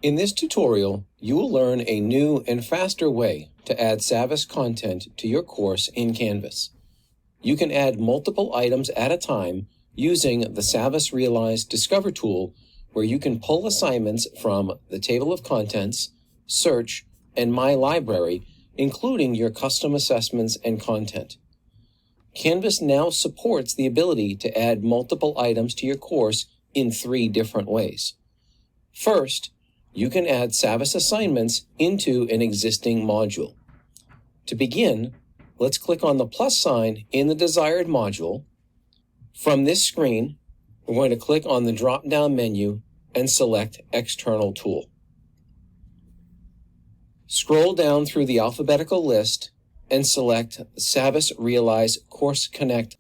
In this tutorial, you will learn a new and faster way to add Savvas content to your course in Canvas. You can add multiple items at a time using the Savvas Realize Discover tool, where you can pull assignments from the table of contents, search, and My Library, including your custom assessments and content. Canvas now supports the ability to add multiple items to your course in 3 different ways. First, you can add Savvas assignments into an existing module. To begin, let's click on the plus sign in the desired module. From this screen, we're going to click on the drop-down menu and select External Tool. Scroll down through the alphabetical list and select Savvas Realize Course Connect.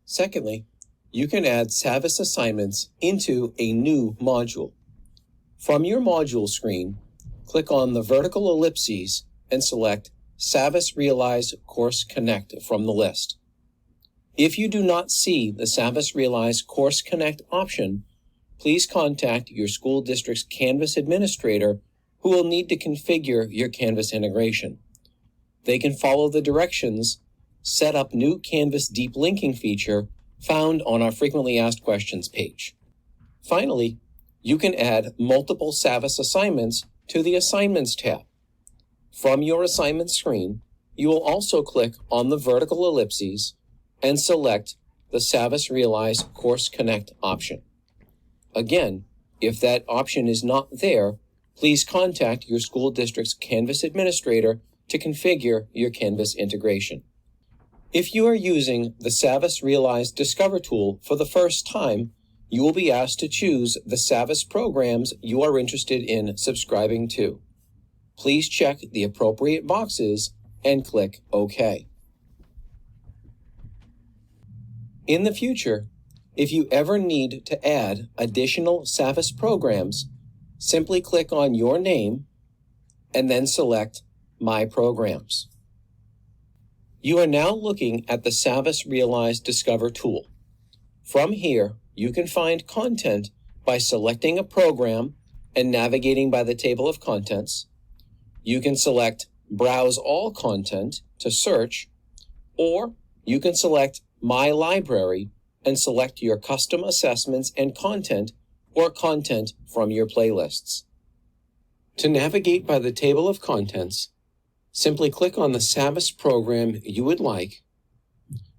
Secondly, you can add Savvas assignments into a new module. From your module screen, click on the vertical ellipses and select Savvas Realize Course Connect from the list. If you do not see the Savvas Realize Course Connect option, please contact your school district's Canvas administrator, who will need to configure your Canvas integration. They can follow the directions, set up new Canvas deep linking feature found on our Frequently Asked Questions page. Finally, you can add multiple Savvas assignments to the Assignments tab. From your assignment screen, you will also click on the vertical ellipses and select the Savvas Realize Course Connect option. Again, if that option is not there, please contact your school district's Canvas administrator to configure your Canvas integration. If you are using the Savvas Realize Discover tool for the first time, you will be asked to choose the Savvas programs you are interested in subscribing to. Please check the appropriate boxes and click OK. In the future, if you ever need to add additional Savvas programs, simply click on your name and then select My Programs. You are now looking at the Savvas Realize Discover tool. From here, you can find content by selecting a program and navigating by the table of contents. You can select Browse All Content to search, or you can select My Library and select your custom assessments and content or content from your playlists. To navigate by the table of contents, simply click on the Savvas program you would like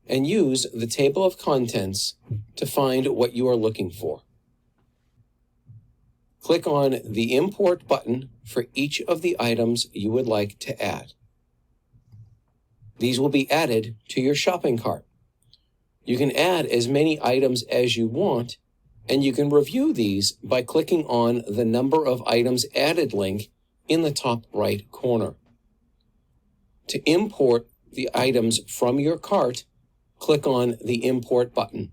and use the table of contents to find what you are looking for. Click on the Import button for each of the items you would like to add. These will be added to your shopping cart. You can add as many items as you want, and you can review these by clicking on the Number of Items Added link in the top right corner. To import the items from your cart, click on the Import button.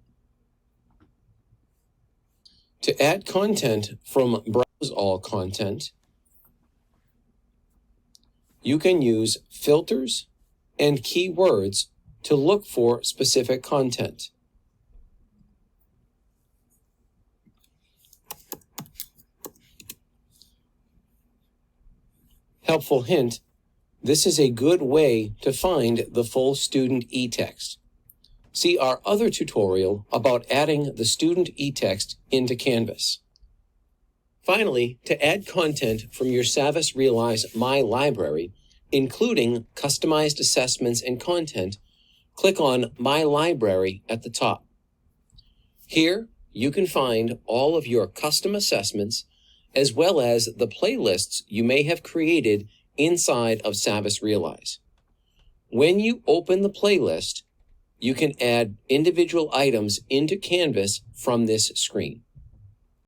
To add content from Browse All Content, you can use filters and keywords to look for specific content. Helpful hint: this is a good way to find the full student e-text. See our other tutorial about adding the student e-text into Canvas. Finally, to add content from your Savvas Realize My Library, including customized assessments and content, click on My Library at the top. Here, you can find all of your custom assessments, as well as the playlists you may have created inside of Savvas Realize. When you open the playlist, you can add individual items into Canvas from this screen.